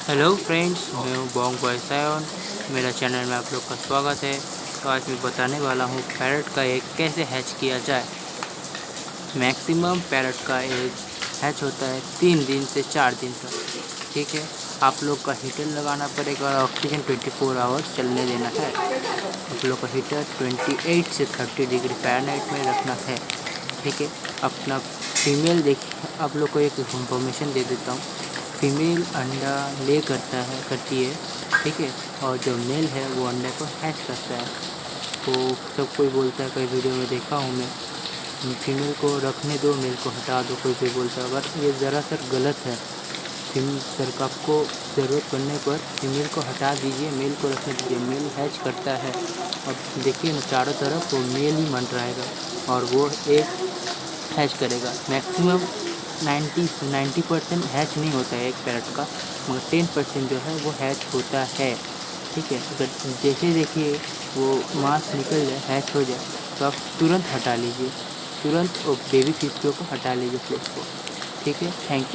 Hello friends, मैं हूँ Bong boy सायोन। मेरा चैनल में आप लोग का स्वागत है। तो आज मैं बताने वाला हूँ पैरट का एग कैसे हैच किया जाए। मैक्सिमम पैरट का एग हैच होता है 3 दिन से 4 दिन तक। ठीक है, आप लोग का हीटर लगाना पड़ेगा और ऑक्सीजन 24 आवर्स चलने देना है। आप लोग का हीटर 28 से 30 डिग्री फ़ारेनहाइट में रखना है। ठीक है, अपना फीमेल देखिए, आप लोग को एक इन्फॉर्मेशन दे देता हूँ। फीमेल अंडा करती है। ठीक है, और जो मेल है वो अंडे को हैच करता है। तो सब कोई बोलता है, कई वीडियो में देखा हूँ मैं, फीमेल को रखने दो, मेल को हटा दो, कोई बोलता है, बट ये ज़रासर गलत है। फीमेल सर आपको ज़रूरत पड़ने पर फीमेल को हटा दीजिए, मेल को रखने दीजिए। मेल हैच करता है और देखिए ना, चारों तरफ वो मेल ही मंडराएगा और वो एक हैच करेगा। मैक्सिमम 90% हैच नहीं होता है एक पैरट का, मगर 10% जो है वो हैच होता है। ठीक है, अगर जैसे देखिए वो मांस निकल जाए, हैच हो जाए, तो आप तुरंत हटा लीजिए, तुरंत बेबी फिश को हटा लीजिए फ्लेश को। ठीक है, थैंक यू।